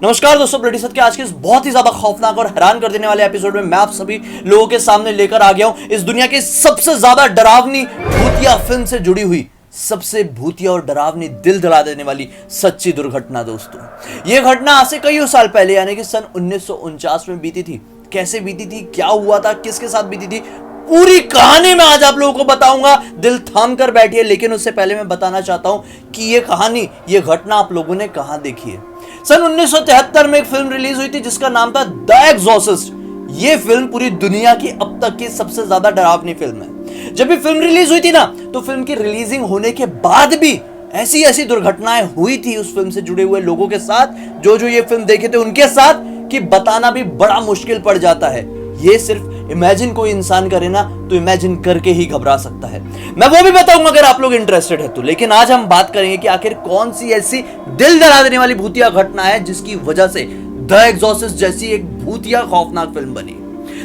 नमस्कार दोस्तों, ब्लडी सत्य के आज के इस बहुत ही ज्यादा खौफनाक और हैरान कर देने वाले एपिसोड में मैं आप सभी लोगों के सामने लेकर आ गया हूं इस दुनिया की सबसे ज्यादा डरावनी भूतिया फिल्म से जुड़ी हुई सबसे भूतिया और डरावनी दिल दहला देने वाली सच्ची दुर्घटना। दोस्तों, यह घटना आज से कई साल पहले यानी कि सन 1949 में बीती थी। कैसे बीती थी, क्या हुआ था, किसके साथ बीती थी, पूरी कहानी मैं आज आप लोगों को बताऊंगा। दिल थाम कर बैठिए। लेकिन उससे पहले मैं बताना चाहता हूं कि यह कहानी, यह घटना आप लोगों ने कहां देखी है। सन 1973 में एक फिल्म रिलीज हुई थी जिसका नाम था द एग्जॉर्सिस्ट। यह फिल्म पूरी दुनिया की अब तक की सबसे ज्यादा डरावनी फिल्म है। जब ये फिल्म रिलीज हुई थी ना, तो फिल्म की रिलीजिंग होने के बाद भी ऐसी ऐसी दुर्घटनाएं हुई थी उस फिल्म से जुड़े हुए लोगों के साथ, जो ये फिल्म देखे थे उनके साथ, कि बताना भी बड़ा मुश्किल पड़ जाता है। ये सिर्फ इमेजिन कोई इंसान करे ना, तो इमेजिन करके ही घबरा सकता है। मैं वो भी बताऊंगा अगर आप लोग इंटरेस्टेड है तो। लेकिन आज हम बात करेंगे कि आखिर कौन सी ऐसी दिल दहला देने वाली भूतिया घटना है जिसकी वजह से द एग्जॉर्सिस्ट जैसी एक भूतिया खौफनाक फिल्म बनी।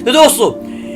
तो दोस्तों,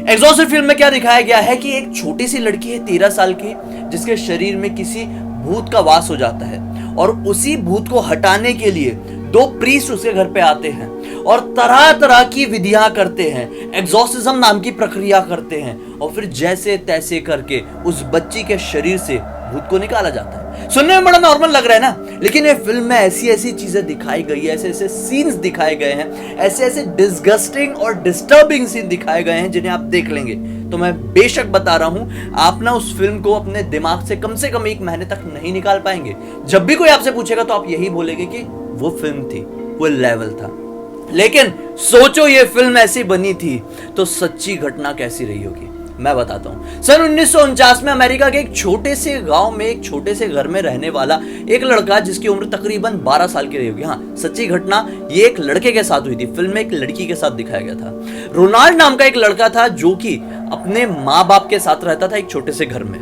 एग्जॉर्सिस्ट फिल्म में क्या दिखाया गया है कि एक छोटी सी लड़की है 13 साल की, जिसके शरीर में किसी भूत का वास हो जाता है और उसी भूत को हटाने के लिए दो प्रीस्ट उसके घर पे आते हैं और तरह तरह की विधियां करते हैं, एग्जॉर्सिज्म नाम की प्रक्रिया करते हैं और फिर जैसे तैसे करके उस बच्ची के शरीर से भूत को निकाला जाता है। सुनने में बड़ा नॉर्मल लग रहा है ना, लेकिन ये फिल्म में ऐसी ऐसी चीजें दिखाई गई है, ऐसे ऐसे सीन्स दिखाए गए हैं, ऐसे ऐसे डिस्गस्टिंग और डिस्टर्बिंग सीन दिखाए गए हैं जिन्हें आप देख लेंगे तो मैं बेशक बता रहा हूं, आप ना उस फिल्म को अपने दिमाग से कम 1 महीने तक नहीं निकाल पाएंगे। जब भी कोई आपसे पूछेगा तो आप यही बोलेंगे कि वो फिल्म थी, वो लेवल था। लेकिन सोचो ये फिल्म ऐसी बनी थी तो सच्ची घटना कैसी रही होगी, मैं बताता हूं। सन 1949 में अमेरिका के एक छोटे से गांव में एक छोटे से घर में रहने वाला एक लड़का, जिसकी उम्र तकरीबन 12 साल की रही होगी। हाँ, सच्ची घटना ये एक लड़के के साथ हुई थी। फिल्म में एक लड़की के साथ दिखाया गया था। रोनाल्ड नाम का एक लड़का था जो कि अपने माँ बाप के साथ रहता था एक छोटे से घर में।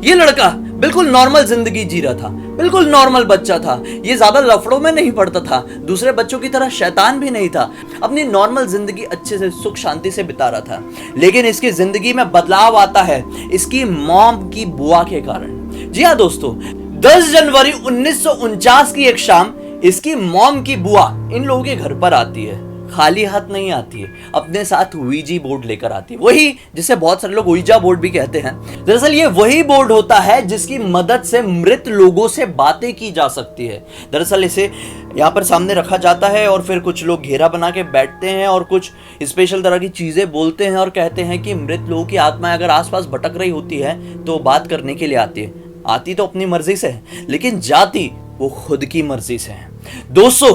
ये लड़का बिल्कुल नॉर्मल जिंदगी जी रहा था, बिल्कुल नॉर्मल बच्चा था। ये ज्यादा लफड़ों में नहीं पड़ता था, दूसरे बच्चों की तरह शैतान भी नहीं था, अपनी नॉर्मल जिंदगी अच्छे से सुख शांति से बिता रहा था। लेकिन इसकी जिंदगी में बदलाव आता है इसकी मॉम की बुआ के कारण। जी हाँ दोस्तों, 10 जनवरी 1949 की एक शाम इसकी मॉम की बुआ इन लोगों के घर पर आती है। खाली हाथ नहीं आती है, अपने साथ ouija बोर्ड लेकर आती है, वही जिसे बहुत सारे लोग ouija बोर्ड भी कहते हैं। दरअसल ये वही बोर्ड होता है जिसकी मदद से मृत लोगों से बातें की जा सकती है। दरअसल इसे यहाँ पर सामने रखा जाता है और फिर कुछ लोग घेरा बना के बैठते हैं और कुछ स्पेशल तरह की चीजें बोलते हैं और कहते हैं कि मृत लोगों की आत्मा अगर आसपास भटक रही होती है तो बात करने के लिए आती है। आती तो अपनी मर्जी से है, लेकिन जाती वो खुद की मर्जी से है। दोस्तों,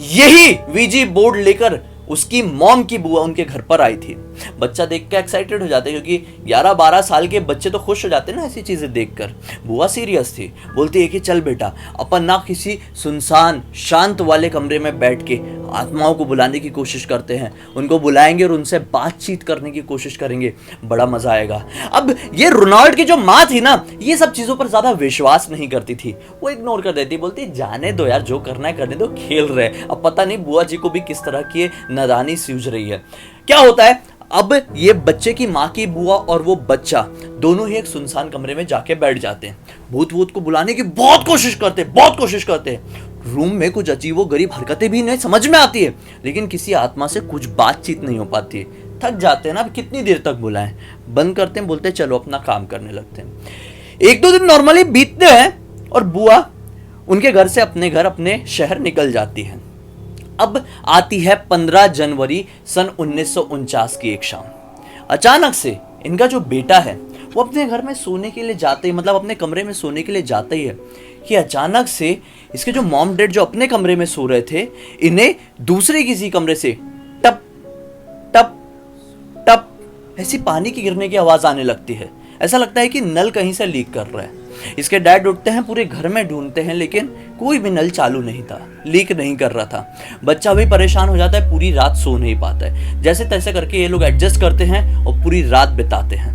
यही वीजी बोर्ड लेकर उसकी मॉम की बुआ उनके घर पर आई थी। बच्चा देख के एक्साइटेड हो जाते हैं, क्योंकि 11-12 साल के बच्चे तो खुश हो जाते हैं ना ऐसी चीजें देखकर। बुआ सीरियस थी, बोलती है कि चल बेटा, अपन ना किसी सुनसान शांत वाले कमरे में बैठ के आत्माओं को बुलाने की कोशिश करते हैं, उनको बुलाएंगे और उनसे बातचीत करने की कोशिश करेंगे, बड़ा मजा आएगा। अब ये रोनाल्ड की जो माँ थी ना, ये सब चीजों पर ज्यादा विश्वास नहीं करती थी, वो इग्नोर कर देती, बोलती जाने दो यार, जो करना है करने दो, खेल रहे। अब पता नहीं बुआ जी को भी किस तरह की नादानी सूझ रही है। क्या होता है, अब ये बच्चे की माँ की बुआ और वो बच्चा दोनों ही एक सुनसान कमरे में जाके बैठ जाते हैं। भूत वूत को बुलाने की बहुत कोशिश करते हैं। रूम में कुछ अजीबो गरीब हरकतें भी नहीं समझ में आती है, लेकिन किसी आत्मा से कुछ बातचीत नहीं हो पाती है। थक जाते हैं ना, अब कितनी देर तक बुलाएं, बंद करते हैं, बोलते हैं चलो अपना काम करने लगते हैं। 1-2 दिन नॉर्मली बीतते हैं और बुआ उनके घर से अपने शहर निकल जाती है। अब आती है 15 जनवरी सन 1949 की एक शाम। अचानक से इनका जो बेटा है वो अपने घर में सोने के लिए जाते ही, मतलब अपने कमरे में सोने के लिए जाता ही है कि अचानक से इसके जो मॉम डैड जो अपने कमरे में सो रहे थे, इन्हें दूसरे किसी कमरे से टप टप टप ऐसी पानी की गिरने की आवाज आने लगती है। ऐसा लगता है कि नल कहीं से लीक कर रहा है। इसके डैड उठते हैं, पूरे घर में ढूंढते हैं, लेकिन कोई भी नल चालू नहीं था, लीक नहीं कर रहा था। बच्चा भी परेशान हो जाता है, पूरी रात सो नहीं पाता है। जैसे तैसे करके ये लोग एडजस्ट करते हैं और पूरी रात बिताते हैं।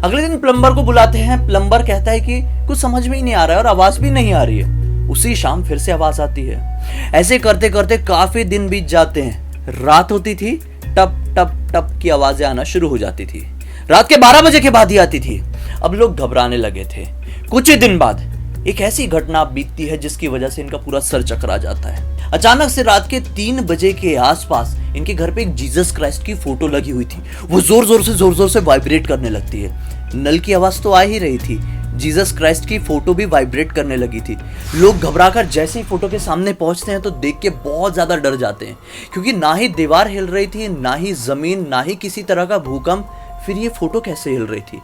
अगले दिन प्लम्बर को बुलाते हैं। प्लम्बर कहता है कि कुछ समझ में ही नहीं आ रहा है और आवाज भी नहीं आ रही है। उसी शाम फिर से आवाज आती है। ऐसे करते करते काफी दिन बीत जाते हैं। रात होती थी, टप टप टप की आवाजें आना शुरू हो जाती थी। रात के 12 बजे के बाद ही आती थी। अब लोग घबराने लगे थे। कुछ ही दिन बाद एक ऐसी घटना बीतती है जिसकी वजह से इनका पूरा सर चकरा जाता है। अचानक से रात के 3 बजे के आसपास इनके घर पे एक जीसस क्राइस्ट की फोटो लगी हुई थी। वो जोर जोर से वाइब्रेट करने लगती है। नल की आवाज तो आ ही रही थी, जीसस क्राइस्ट की फोटो भी वाइब्रेट करने लगी थी। लोग घबराकर जैसे ही फोटो के सामने पहुंचते हैं तो देख के बहुत ज्यादा डर जाते हैं, क्योंकि ना ही दीवार हिल रही थी, ना ही जमीन, ना ही किसी तरह का भूकंप। फिर ये फोटो कैसे हिल रही थी,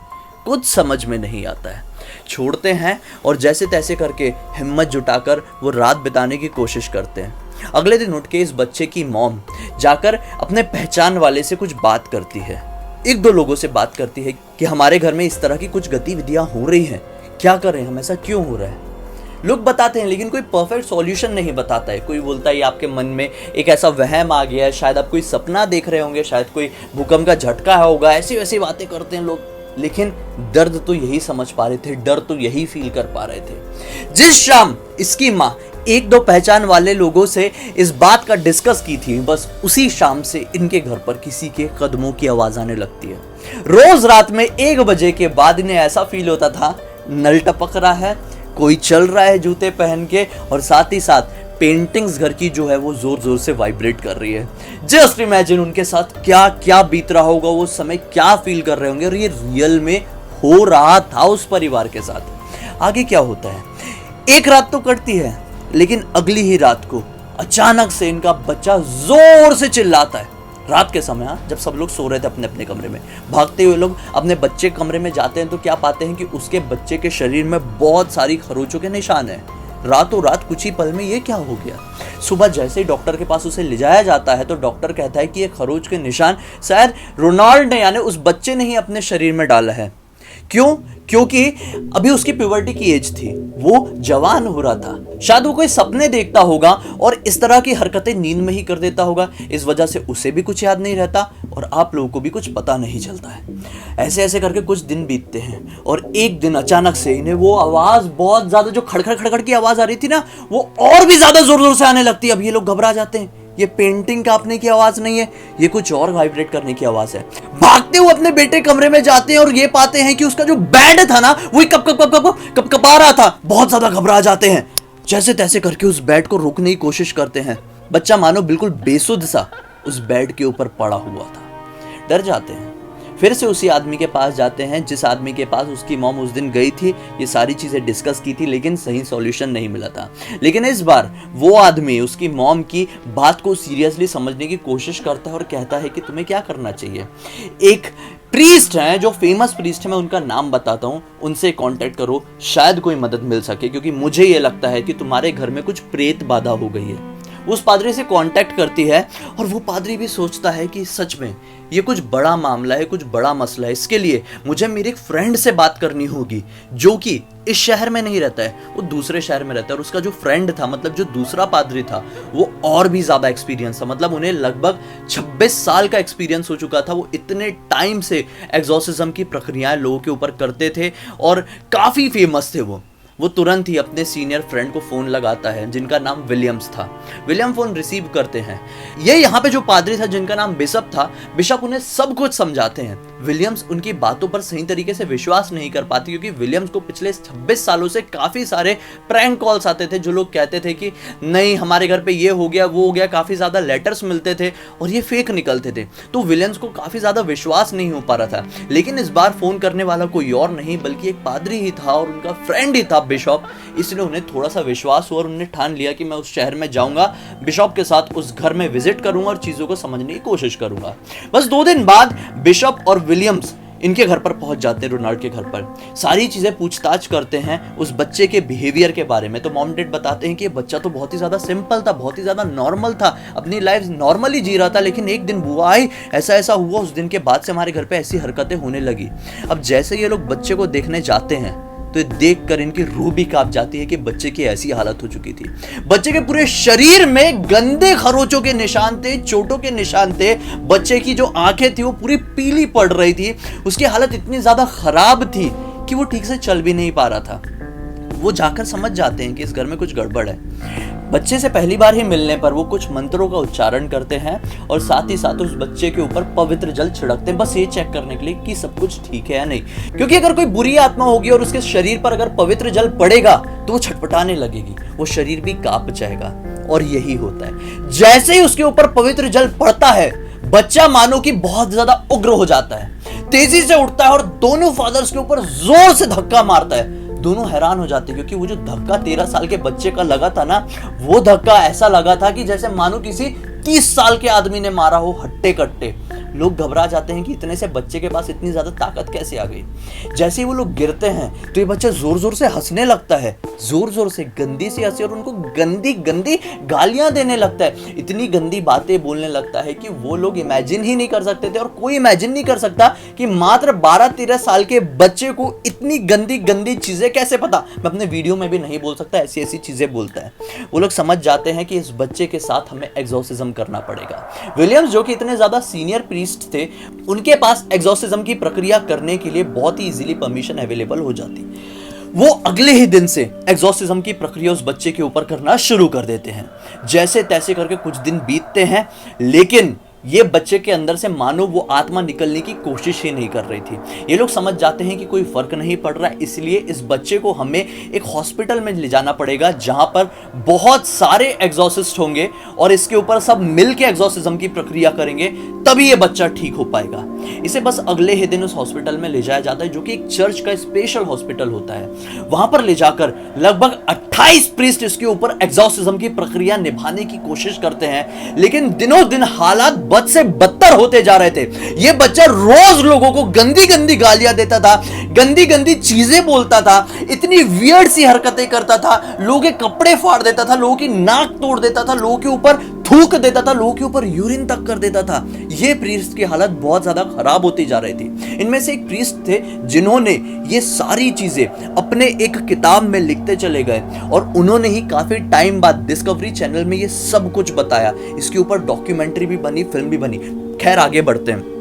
कुछ समझ में नहीं आता है। छोड़ते हैं और जैसे तैसे करके हिम्मत जुटाकर वो रात बिताने की कोशिश करते हैं। अगले दिन उठ के इस बच्चे की मॉम जाकर अपने पहचान वाले से कुछ बात करती है। 1-2 लोगों से बात करती है कि हमारे घर में इस तरह की कुछ गतिविधियां हो रही हैं, क्या करें हम, ऐसा क्यों हो रहा है। लोग बताते हैं लेकिन कोई परफेक्ट सॉल्यूशन नहीं बताता है। कोई बोलता है आपके मन में एक ऐसा वहम आ गया है, शायद आप कोई सपना देख रहे होंगे, शायद कोई भूकंप का झटका होगा, ऐसी वैसी बातें करते हैं लोग। लेकिन दर्द तो यही समझ पा रहे थे, डर तो यही फील कर पा रहे थे। जिस शाम इसकी माँ 1-2 पहचान वाले लोगों से इस बात का डिस्कस की थी, बस उसी शाम से इनके घर पर किसी के कदमों की आवाज आने लगती है। रोज रात में 1 बजे के बाद इन्हें ऐसा फील होता था नल टपक रहा है, कोई चल रहा है जूते पहन के, और साथ ही साथ पेंटिंग्स घर की जो है वो जोर जोर से वाइब्रेट कर रही है। जस्ट इमेजिन उनके साथ क्या क्या बीत रहा होगा, वो समय क्या फील कर रहे होंगे, और ये रियल में हो रहा था उस परिवार के साथ। आगे क्या होता है, एक रात तो कटती है, लेकिन अगली ही रात को अचानक से इनका बच्चा जोर से चिल्लाता है। रात के समय, जब सब लोग सो रहे थे अपने अपने कमरे में, भागते हुए लोग अपने बच्चे कमरे में जाते हैं तो क्या पाते हैं कि उसके बच्चे के शरीर में बहुत सारी खरोचों के निशान हैं। रातों रात कुछ ही पल में ये क्या हो गया। सुबह जैसे ही डॉक्टर के पास उसे ले जाया जाता है तो डॉक्टर कहता है कि ये खरोच के निशान शायद रोनाल्ड ने, यानी उस बच्चे ने ही अपने शरीर में डाला है। क्यों? क्योंकि अभी उसकी प्यूबर्टी की एज थी, वो जवान हो रहा था। शायद वो कोई सपने देखता होगा और इस तरह की हरकतें नींद में ही कर देता होगा। इस वजह से उसे भी कुछ याद नहीं रहता और आप लोगों को भी कुछ पता नहीं चलता है। ऐसे ऐसे करके कुछ दिन बीतते हैं और एक दिन अचानक से इन्हें वो आवाज, बहुत ज्यादा जो खड़खड़ खड़खड़ की आवाज आ रही थी ना, वो और भी ज्यादा जोर जोर से आने लगती है। अब ये लोग घबरा जाते हैं, ये पेंटिंग कांपने की आवाज नहीं है, ये कुछ और वाइब्रेट करने की आवाज है। भागते हुए अपने बेटे कमरे में जाते हैं और ये पाते हैं कि उसका जो बेड था ना, वो कप कप कप कप कप कपा रहा था। बहुत ज्यादा घबरा जाते हैं, जैसे तैसे करके उस बेड को रोकने की कोशिश करते हैं। बच्चा मानो बिल्कुल बेसुध सा उस बेड के ऊपर पड़ा हुआ था। डर जाते हैं, फिर से उसी आदमी के पास जाते हैं जिस आदमी के पास उसकी मॉम उस दिन गई थी। ये सारी चीजें डिस्कस की थी लेकिन सही सॉल्यूशन नहीं मिला था। लेकिन इस बार वो आदमी उसकी मॉम की बात को सीरियसली समझने की कोशिश करता है और कहता है कि तुम्हें क्या करना चाहिए। एक प्रीस्ट हैं जो फेमस प्रीस्ट है, मैं उनका नाम बताता हूँ, उनसे कांटेक्ट करो, शायद कोई मदद मिल सके, क्योंकि मुझे ये लगता है कि तुम्हारे घर में कुछ प्रेत बाधा हो गई है। उस पादरी से कांटेक्ट करती है और वो पादरी भी सोचता है कि सच में ये कुछ बड़ा मामला है, कुछ बड़ा मसला है। इसके लिए मुझे मेरे एक फ्रेंड से बात करनी होगी जो कि इस शहर में नहीं रहता है, वो दूसरे शहर में रहता है। और उसका जो फ्रेंड था, मतलब जो दूसरा पादरी था, वो और भी ज्यादा एक्सपीरियंस था। मतलब उन्हें लगभग 26 साल का एक्सपीरियंस हो चुका था। वो इतने टाइम से एग्जॉर्सिज्म की प्रक्रियाएं लोगों के ऊपर करते थे और काफी फेमस थे वो तुरंत ही अपने सीनियर फ्रेंड को फोन लगाता है जिनका नाम विलियम्स था। विलियम फोन रिसीव करते हैं। ये यहाँ पे जो पादरी था जिनका नाम बिशप था, बिशप उन्हें सब कुछ समझाते हैं। विलियम्स उनकी बातों पर सही तरीके से विश्वास नहीं कर पाती, क्योंकि विलियम्स को पिछले 26 सालों से काफी सारे प्रैंक कॉल्स आते थे जो लोग कहते थे कि नहीं हमारे घर पे ये हो गया वो हो गया। काफी ज्यादा लेटर्स मिलते थे और ये फेक निकलते थे, तो विलियम्स को काफी ज्यादा विश्वास नहीं हो पा रहा था। लेकिन इस बार फोन करने वाला कोई और नहीं बल्कि एक पादरी ही था और उनका फ्रेंड ही था बिशप। इसलिए उन्हें थोड़ा सा विश्वास हुआ और उन्होंने ठान लिया कि मैं उस शहर में जाऊंगा, बिशप के साथ उस घर में विजिट करूंगा और चीजों को समझने की कोशिश करूंगा। बस 2 दिन बाद बिशप और विलियम्स इनके घर पर पहुंच जाते हैं, रोनाल्ड के घर पर। सारी चीजें पूछताछ करते हैं उस बच्चे के बिहेवियर के बारे में। तो मॉम डैड बताते हैं कि ये बच्चा तो बहुत ही ज्यादा सिंपल था, बहुत ही ज्यादा नॉर्मल था, अपनी लाइफ नॉर्मली जी रहा था। लेकिन एक दिन बुआ आई, ऐसा हुआ, उस दिन के बाद से हमारे घर पे ऐसी हरकतें होने लगी। अब जैसे ये लोग बच्चे को देखने जाते हैं तो देखकर इनकी रूह भी कांप जाती है कि बच्चे की ऐसी हालत हो चुकी थी। बच्चे के पूरे शरीर में गंदे खरोचों के निशान थे, चोटों के निशान थे। बच्चे की जो आंखें थी वो पूरी पीली पड़ रही थी। उसकी हालत इतनी ज्यादा खराब थी कि वो ठीक से चल भी नहीं पा रहा था। वो जाकर समझ जाते हैं कि इस घर में कुछ गड़बड़ है। बच्चे से पहली बार ही मिलने पर वो कुछ मंत्रों का उच्चारण करते हैं और साथ ही साथ उस बच्चे के ऊपर पवित्र जल छिड़कते हैं, बस ये चेक करने के लिए कि सब कुछ ठीक है या नहीं। क्योंकि अगर कोई बुरी आत्मा होगी और उसके शरीर पर अगर पवित्र जल पड़ेगा तो वो छटपटाने लगेगी, वो शरीर भी कांप जाएगा। और यही होता है, जैसे ही उसके ऊपर पवित्र जल पड़ता है बच्चा मानो कि बहुत ज्यादा उग्र हो जाता है, तेजी से उठता है और दोनों फादर्स के ऊपर जोर से धक्का मारता है। दोनों हैरान हो जाते हैं क्योंकि वो जो धक्का 13 साल के बच्चे का लगा था ना, वो धक्का ऐसा लगा था कि जैसे मानो किसी 30 साल के आदमी ने मारा हो हट्टे कट्टे। लोग घबरा जाते हैं कि इतने से बच्चे के पास इतनी ज्यादा ताकत कैसे आ गई। जैसे ही वो लोग गिरते हैं तो ये बच्चा जोर जोर से हंसने लगता है, जोर जोर से गंदी सी हंसी, और उनको गंदी गंदी गालियां देने लगता है, इतनी गंदी बातें बोलने लगता है कि वो लोग इमेजिन ही नहीं कर सकते थे। और कोई इमेजिन नहीं कर सकता कि मात्र 12-13 साल के बच्चे को इतनी गंदी गंदी चीजें कैसे पता। मैं अपने वीडियो में भी नहीं बोल सकता, ऐसी ऐसी चीजें बोलता है। वो लोग समझ जाते हैं कि इस बच्चे के साथ हमें एग्जॉर्सिज्म करना पड़ेगा। विलियम्स जो कि इतने ज्यादा सीनियर प्रीस्ट थे, उनके पास एग्जॉर्सिज्म की प्रक्रिया करने के लिए बहुत ही इजीली परमिशन अवेलेबल हो जाती। वो अगले ही दिन से एग्जॉर्सिज्म की प्रक्रिया उस बच्चे के ऊपर करना शुरू कर देते हैं। जैसे तैसे करके कुछ दिन बीतते हैं, लेकिन ये बच्चे के अंदर से मानो वो आत्मा निकलने की कोशिश ही नहीं कर रही थी। ये लोग समझ जाते हैं कि कोई फर्क नहीं पड़ रहा है, इसलिए इस बच्चे को हमें एक हॉस्पिटल में ले जाना पड़ेगा जहां पर बहुत सारे एग्जॉर्सिस्ट होंगे और इसके ऊपर सब मिलकर एग्जॉर्सिज्म की प्रक्रिया करेंगे, तभी ये बच्चा ठीक हो पाएगा। इसे बस अगले ही दिन उस हॉस्पिटल में ले जाया जाता है, जो कि एक चर्च का स्पेशल हॉस्पिटल होता है। वहां पर ले जाकर लगभग 28 प्रीस्ट इसके ऊपर एग्जॉर्सिज्म की प्रक्रिया निभाने की कोशिश करते हैं, लेकिन दिनों दिन हालात बद से बदतर होते जा रहे थे। यह बच्चा रोज लोगों को गंदी गंदी गालियां देता था, गंदी गंदी चीजें बोलता था, इतनी वियर्ड सी हरकतें करता था, लोगों के कपड़े फाड़ देता था, लोगों की नाक तोड़ देता था, लोगों के ऊपर थूक देता था, लोगों के ऊपर यूरिन तक कर देता था। ये प्रीस्ट की हालत बहुत ज्यादा खराब होती जा रही थी। इनमें से एक प्रीस्ट थे जिन्होंने ये सारी चीजें अपने एक किताब में लिखते चले गए और उन्होंने ही काफी टाइम बाद डिस्कवरी चैनल में ये सब कुछ बताया। इसके ऊपर डॉक्यूमेंट्री भी बनी, फिल्म भी बनी। खैर आगे बढ़ते हैं।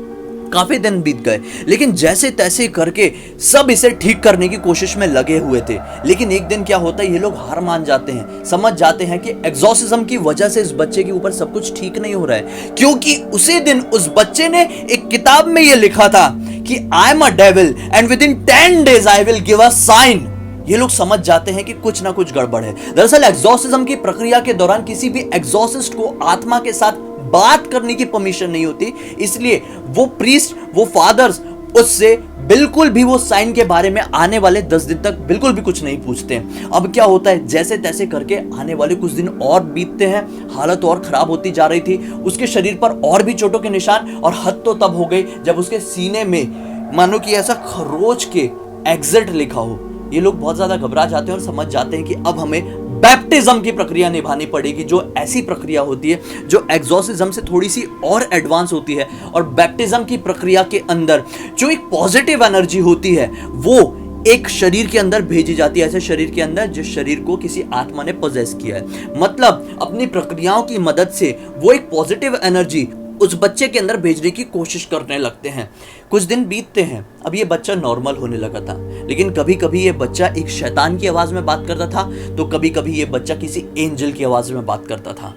काफी दिन बीत गए, लेकिन जैसे तैसे करके सब इसे ठीक करने की कोशिश में लगे हुए थे। लेकिन एक दिन क्या होता है, ये लोग हार मान जाते हैं, समझ जाते हैं कि एग्जॉर्सिज्म की वजह से इस बच्चे के ऊपर सब कुछ ठीक नहीं हो रहा है, क्योंकि उसी दिन उस बच्चे ने एक किताब में ये लिखा था कि I am a devil and within 10 days I will give a sign. ये लोग समझ जाते हैं कि कुछ ना कुछ गड़बड़ है। दरअसल एग्जॉर्सिज्म की प्रक्रिया के दौरान किसी भी एग्जॉर्सिस्ट को आत्मा के साथ बात करने की परमिशन नहीं होती, इसलिए वो प्रीस्ट, वो फादर्स उससे बिल्कुल भी वो साइन के बारे में आने वाले 10 दिन तक बिल्कुल भी कुछ नहीं पूछते। अब क्या होता है, जैसे तैसे करके आने वाले कुछ दिन और बीतते हैं, हालत और खराब होती जा रही थी। उसके शरीर पर और भी चोटों के निशान, और हद तो तब हो गई जब उसके सीने में मानो कि ऐसा खरोच के एग्जिट लिखा हो। ये लोग बहुत ज्यादा घबरा जाते हैं और समझ जाते हैं कि अब हमें बैप्टिज्म की प्रक्रिया निभानी पड़ेगी, जो ऐसी प्रक्रिया होती है जो एग्जॉर्सिज्म से थोड़ी सी और एडवांस होती है। और बैप्टिज्म की प्रक्रिया के अंदर जो एक पॉजिटिव एनर्जी होती है वो एक शरीर के अंदर भेजी जाती है, ऐसे शरीर के अंदर जिस शरीर को किसी आत्मा ने पोजेस किया है। मतलब अपनी प्रक्रियाओं की मदद से वो एक पॉजिटिव एनर्जी उस बच्चे के अंदर भेजने की कोशिश करने लगते हैं। कुछ दिन बीतते हैं, अब ये बच्चा नॉर्मल होने लगा था, लेकिन कभी कभी ये बच्चा एक शैतान की आवाज में बात करता था, तो कभी कभी ये बच्चा किसी एंजल की आवाज में बात करता था।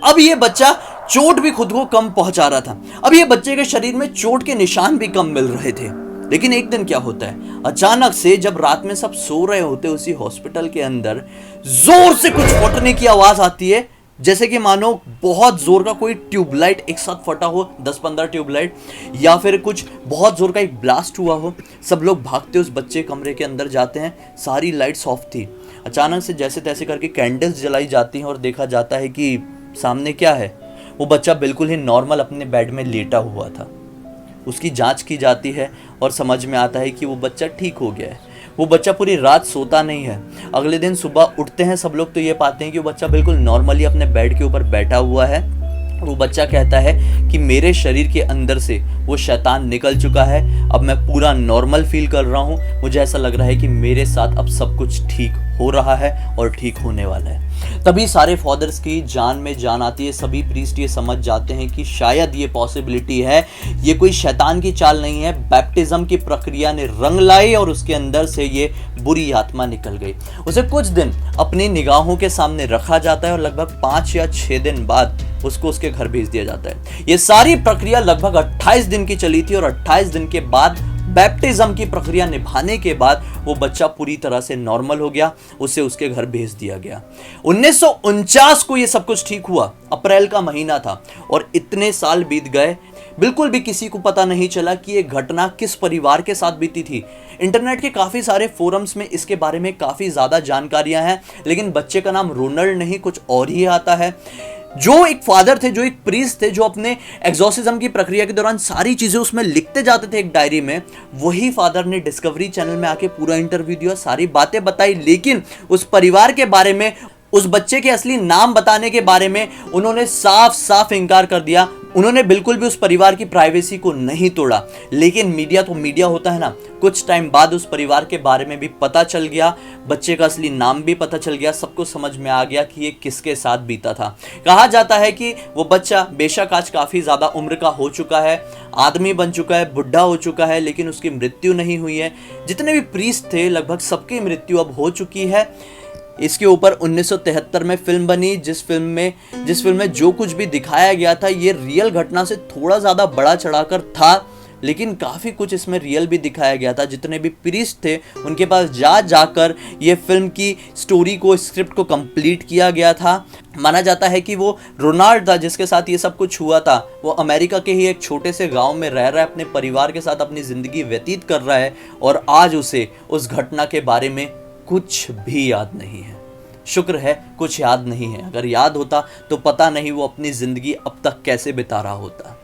अब ये बच्चा चोट भी खुद को कम पहुंचा रहा था। अब ये बच्चे के शरीर में चोट के निशान भी कम मिल रहे थे। लेकिन एक दिन क्या होता है, अचानक से जब रात में सब सो रहे होते उसी हॉस्पिटल के अंदर जोर से कुछ फटने की आवाज आती है, जैसे कि मानो बहुत जोर का कोई ट्यूबलाइट एक साथ फटा हो, 10-15 ट्यूबलाइट, या फिर कुछ बहुत जोर का एक ब्लास्ट हुआ हो। सब लोग भागते उस बच्चे कमरे के अंदर जाते हैं, सारी लाइट्स ऑफ थी। अचानक से जैसे तैसे करके कैंडल्स जलाई जाती हैं और देखा जाता है कि सामने क्या है, वो बच्चा बिल्कुल ही नॉर्मल अपने बेड में लेटा हुआ था। उसकी जांच की जाती है और समझ में आता है कि वो बच्चा ठीक हो गया है। वो बच्चा पूरी रात सोता नहीं है। अगले दिन सुबह उठते हैं सब लोग तो ये पाते हैं कि वो बच्चा बिल्कुल नॉर्मली अपने बेड के ऊपर बैठा हुआ है। वो बच्चा कहता है कि मेरे शरीर के अंदर से वो शैतान निकल चुका है, अब मैं पूरा नॉर्मल फील कर रहा हूँ, मुझे ऐसा लग रहा है कि मेरे साथ अब सब कुछ ठीक हो रहा है और ठीक होने वाला है। तभी सारे फादर्स की जान में जान आती है। सभी प्रीस्ट ये समझ जाते हैं कि शायद ये पॉसिबिलिटी है, ये कोई शैतान की चाल नहीं है। बैप्टिज्म की प्रक्रिया ने रंग लाई और उसके अंदर से ये बुरी आत्मा निकल गई। उसे कुछ दिन अपनी निगाहों के सामने रखा जाता है और लगभग 5 या 6 दिन बाद उसको उसके घर भेज दिया जाता है। ये सारी प्रक्रिया लगभग 28 दिन की चली थी और 28 दिन के बाद बैप्टिज्म की प्रक्रिया निभाने के बाद वो बच्चा पूरी तरह से नॉर्मल हो गया, उसे उसके घर भेज दिया गया। 1949 को ये सब कुछ ठीक हुआ, अप्रैल का महीना था और इतने साल बीत गए, बिल्कुल भी किसी को पता नहीं चला कि ये घटना किस परिवार के साथ बीती थी। इंटरनेट के काफ़ी सारे फोरम्स में इसके बारे में काफ़ी ज़्यादा जानकारियां हैं, लेकिन बच्चे का नाम रोनाल्ड नहीं कुछ और ही आता है। जो एक फादर थे, जो एक प्रीस्ट थे, जो अपने एग्जॉर्सिज्म की प्रक्रिया के दौरान सारी चीज़ें उसमें लिखते जाते थे एक डायरी में, वही फादर ने डिस्कवरी चैनल में आके पूरा इंटरव्यू दिया, सारी बातें बताई, लेकिन उस परिवार के बारे में, उस बच्चे के असली नाम बताने के बारे में उन्होंने साफ साफ इनकार कर दिया। उन्होंने बिल्कुल भी उस परिवार की प्राइवेसी को नहीं तोड़ा। लेकिन मीडिया तो मीडिया होता है ना, कुछ टाइम बाद उस परिवार के बारे में भी पता चल गया, बच्चे का असली नाम भी पता चल गया, सबको समझ में आ गया कि ये किसके साथ बीता था। कहा जाता है कि वो बच्चा बेशक आज काफ़ी ज़्यादा उम्र का हो चुका है, आदमी बन चुका है, बुढ़ा हो चुका है, लेकिन उसकी मृत्यु नहीं हुई है। जितने भी प्रीस्ट थे लगभग सबकी मृत्यु अब हो चुकी है। इसके ऊपर 1973 में फिल्म बनी, जिस फिल्म में जो कुछ भी दिखाया गया था ये रियल घटना से थोड़ा ज़्यादा बड़ा चढ़ाकर था, लेकिन काफ़ी कुछ इसमें रियल भी दिखाया गया था। जितने भी प्रीस्ट थे उनके पास जाकर ये फिल्म की स्टोरी को, स्क्रिप्ट को कंप्लीट किया गया था। माना जाता है कि वो रोनाल्ड था जिसके साथ ये सब कुछ हुआ था, वो अमेरिका के ही एक छोटे से गांव में रह रहा है, अपने परिवार के साथ अपनी ज़िंदगी व्यतीत कर रहा है और आज उसे उस घटना के बारे में कुछ भी याद नहीं है। शुक्र है कुछ याद नहीं है, अगर याद होता तो पता नहीं वो अपनी जिंदगी अब तक कैसे बिता रहा होता।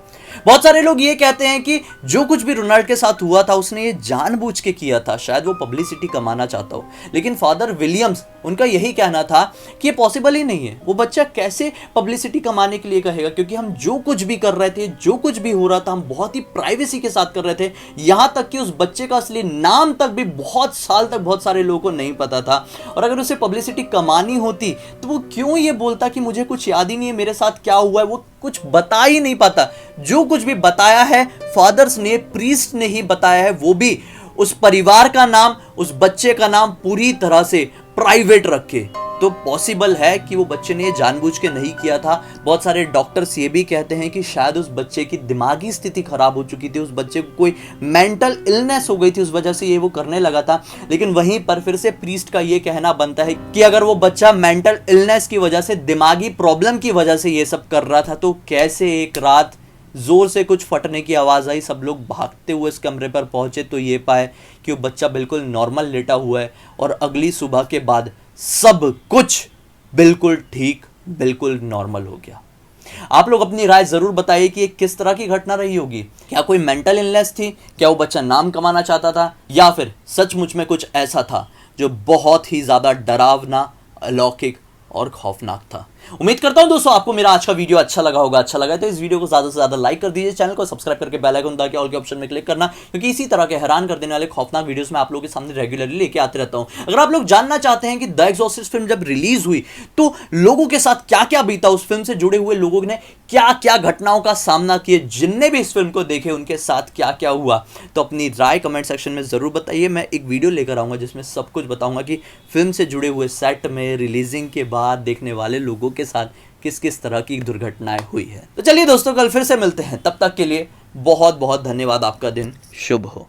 बहुत सारे लोग ये कहते हैं कि जो कुछ भी रोनाल्ड के साथ हुआ था उसने ये जानबूझ के किया था, शायद वो पब्लिसिटी कमाना चाहता हो। लेकिन फादर विलियम्स, उनका यही कहना था कि ये पॉसिबल ही नहीं है। वो बच्चा कैसे पब्लिसिटी कमाने के लिए कहेगा, क्योंकि हम जो कुछ भी कर रहे थे, जो कुछ भी हो रहा था, हम बहुत ही प्राइवेसी के साथ कर रहे थे। यहाँ तक कि उस बच्चे का असली नाम तक भी बहुत साल तक बहुत सारे लोगों को नहीं पता था। और अगर उसे पब्लिसिटी कमानी होती तो वो क्यों ये बोलता कि मुझे कुछ याद ही नहीं है, मेरे साथ क्या हुआ है, वो कुछ बता ही नहीं पाता। जो कुछ भी बताया है फादर्स ने, प्रीस्ट ने ही बताया है, वो भी उस परिवार का नाम, उस बच्चे का नाम पूरी तरह से प्राइवेट रखे। तो पॉसिबल है कि वो बच्चे ने ये जानबूझ के नहीं किया था। बहुत सारे डॉक्टर्स ये भी कहते हैं कि शायद उस बच्चे की दिमागी स्थिति खराब हो चुकी थी, उस बच्चे को कोई मेंटल इलनेस हो गई थी, उस वजह से ये वो करने लगा था। लेकिन वहीं पर फिर से प्रीस्ट का ये कहना बनता है कि अगर वो बच्चा मेंटल इलनेस की वजह से, दिमागी प्रॉब्लम की वजह से ये सब कर रहा था, तो कैसे एक रात जोर से कुछ फटने की आवाज़ आई, सब लोग भागते हुए इस कमरे पर पहुंचे तो ये पाए कि वो बच्चा बिल्कुल नॉर्मल लेटा हुआ है और अगली सुबह के बाद सब कुछ बिल्कुल ठीक, बिल्कुल नॉर्मल हो गया। आप लोग अपनी राय जरूर बताइए कि ये किस तरह की घटना रही होगी। क्या कोई मेंटल इलनेस थी, क्या वो बच्चा नाम कमाना चाहता था, या फिर सचमुच में कुछ ऐसा था जो बहुत ही ज्यादा डरावना, अलौकिक और खौफनाक था। उम्मीद करता हूं दोस्तों आपको मेरा आज का वीडियो अच्छा लगा होगा। अच्छा लगा तो इस वीडियो को ज्यादा से ज्यादा लाइक कर दीजिए, चैनल को सब्सक्राइब करके बेल आइकन दबा के ऑल के ऑप्शन में क्लिक करना, क्योंकि इसी तरह के हैरान कर देने वाले खौफनाक वीडियोस मैं आप लोगों के सामने रेगुलरली लेके आते रहता हूं। अगर आप लोग जानना चाहते हैं कि द एग्जॉर्सिस्ट फिल्म जब रिलीज हुई तो लोगों के साथ क्या क्या बीता, उस फिल्म से जुड़े हुए लोगों ने क्या क्या घटनाओं का सामना किए, जिनने भी इस फिल्म को देखे उनके साथ क्या क्या हुआ, तो अपनी राय कमेंट सेक्शन में जरूर बताइए। मैं एक वीडियो लेकर आऊंगा जिसमें सब कुछ बताऊंगा कि फिल्म से जुड़े हुए सेट में रिलीजिंग के बाद देखने वाले लोगों के साथ किस किस तरह की दुर्घटनाएं हुई है। तो चलिए दोस्तों, कल फिर से मिलते हैं, तब तक के लिए बहुत बहुत धन्यवाद। आपका दिन शुभ हो।